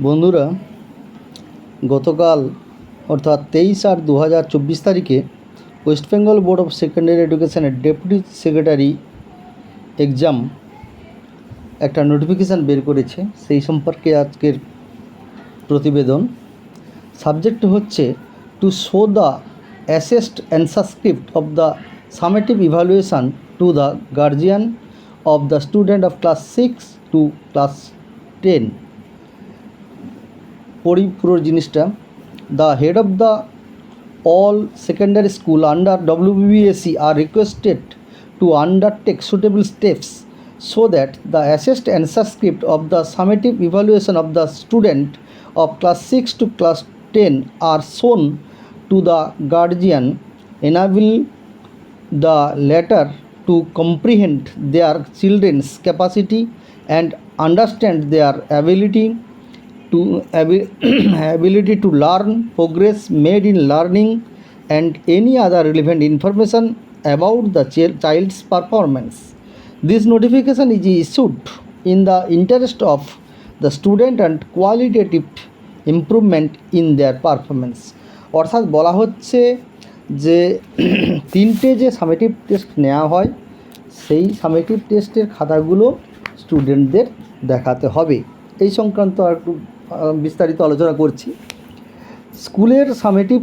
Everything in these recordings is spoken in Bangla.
বন্ধুরা, গতকাল অর্থাৎ 23/8/2024 তারিখে West Bengal board of secondary এডুকেশনের ডেপুটি সেক্রেটারি এক্সাম একটা নোটিফিকেশান বের করেছে। সেই সম্পর্কে আজকের প্রতিবেদন। সাবজেক্ট হচ্ছে to show the assessed answer script of the summative evaluation to the guardian of the student of class 6 to class 10। পড়ি পুরো জিনিসটা। The head of the all secondary school under WBSC are requested to undertake suitable steps so that the assessed answer script of the summative evaluation of the student of class 6 to class 10 are shown to the guardian, enable the latter to comprehend their children's capacity and understand their ability to learn, progress made in learning, and any other relevant information about the child's performance. This notification is issued in the interest of the student and qualitative improvement in their performance. অর্থাৎ বলা হচ্ছে যে তিনটে যে সামেটিভ টেস্ট নেওয়া হয় সেই সামেটিভ টেস্টের খাতাগুলো স্টুডেন্টদের দেখাতে হবে। এই সংক্রান্ত আর একটু বিস্তারিত আলোচনা করছি। স্কুলের সামেটিভ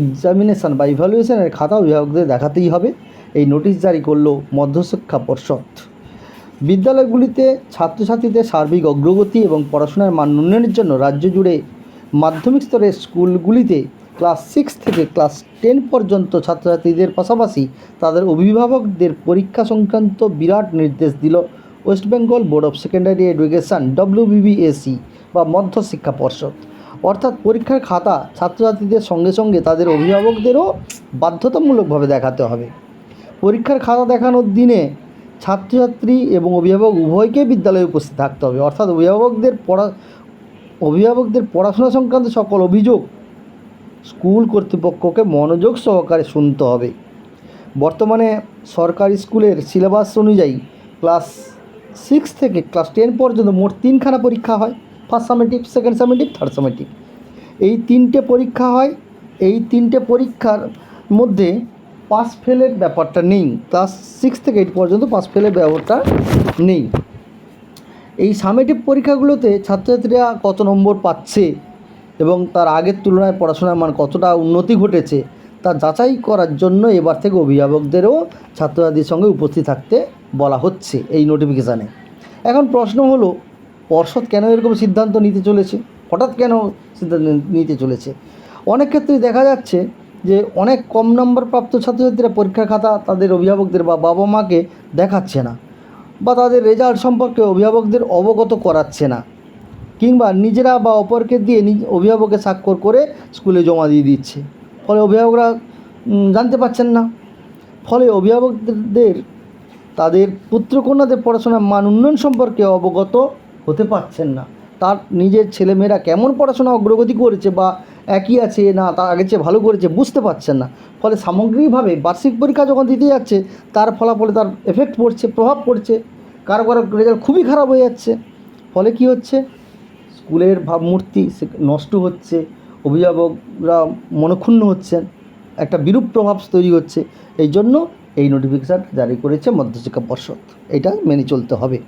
এক্সামিনেশান বা ইভ্যালুয়েশনের খাতা অভিভাবকদের দেখাতেই হবে, এই নোটিশ জারি করল মধ্যশিক্ষা পর্ষদ। বিদ্যালয়গুলিতে ছাত্রছাত্রীদের সার্বিক অগ্রগতি এবং পড়াশোনার মান উন্নয়নের জন্য রাজ্য জুড়ে মাধ্যমিক স্তরের স্কুলগুলিতে ক্লাস 6 থেকে ক্লাস 10 পর্যন্ত ছাত্রছাত্রীদের পাশাপাশি তাদের অভিভাবকদের পরীক্ষা সংক্রান্ত বিরাট নির্দেশ দিল West Bengal board of secondary education WBSC বা মধ্যশিক্ষা পর্ষদ। অর্থাৎ পরীক্ষার খাতা ছাত্রছাত্রীদের সঙ্গে সঙ্গে তাদের অভিভাবকদেরও বাধ্যতামূলকভাবে দেখাতে হবে। পরীক্ষার খাতা দেখানোর দিনে ছাত্রছাত্রী এবং অভিভাবক উভয়কে বিদ্যালয়ে উপস্থিত থাকতে হবে। অর্থাৎ অভিভাবকদের পড়াশোনা সংক্রান্ত সকল অভিযোগ স্কুল কর্তৃপক্ষকে মনোযোগ সহকারে শুনতে হবে। বর্তমানে সরকারি স্কুলের সিলেবাস অনুযায়ী ক্লাস 6 থেকে ক্লাস 10 পর্যন্ত মোট 3খানা পরীক্ষা হয়। First summative, second summative, third summative, এই 3টে পরীক্ষা হয়। এই 3টে পরীক্ষার মধ্যে পাস ফেলের ব্যাপারটা নেই। ক্লাস 6 থেকে 8 পর্যন্ত পাস ফেলের ব্যাপারটা নেই। এই সামেটিভ পরীক্ষাগুলোতে ছাত্রছাত্রীরা কত নম্বর পাচ্ছে এবং তার আগের তুলনায় পড়াশোনার মান কতটা উন্নতি ঘটেছে তা যাচাই করার জন্য এবার থেকে অভিভাবকদেরও ছাত্রছাত্রীর সঙ্গে উপস্থিত থাকতে বলা হচ্ছে এই নোটিফিকেশানে। এখন প্রশ্ন হলো, পর্ষদ কেন এরকম সিদ্ধান্ত নিতে চলেছে? হঠাৎ কেন সিদ্ধান্ত নিতে চলেছে? অনেক ক্ষেত্রেই দেখা যাচ্ছে যে অনেক কম নম্বর প্রাপ্ত ছাত্রছাত্রীরা পরীক্ষার খাতা তাদের অভিভাবকদের বা বাবা মাকে দেখাচ্ছে না, বা তাদের রেজাল্ট সম্পর্কে অভিভাবকদের অবগত করাচ্ছে না, কিংবা নিজেরা বা অপরকে দিয়ে অভিভাবকের স্বাক্ষর করে স্কুলে জমা দিয়ে দিচ্ছে। ফলে অভিভাবকরা জানতে পারছেন না। ফলে অভিভাবকদের তাদের পুত্রকন্যাদের পড়াশোনার মান উন্নয়ন সম্পর্কে অবগত হতে পারছেন না। তার নিজের ছেলেমেয়েরা কেমন পড়াশোনা অগ্রগতি করেছে বা একই আছে না তার আগের চেয়ে ভালো করেছে বুঝতে পারছেন না। ফলে সামগ্রিকভাবে বার্ষিক পরীক্ষা যখন দিতে যাচ্ছে তার ফলাফলে তার এফেক্ট পড়ছে, প্রভাব পড়ছে। কারো কারো রেজাল্ট খুবই খারাপ হয়ে যাচ্ছে। ফলে কি হচ্ছে, স্কুলের ভাবমূর্তি নষ্ট হচ্ছে, অভিভাবকরা মনক্ষুণ্ণ হচ্ছেন, একটা বিরূপ প্রভাব তৈরি হচ্ছে। এই জন্য এই নোটিফিকেশান জারি করেছে মধ্যশিক্ষা পর্ষদ। এটা মেনে চলতে হবে।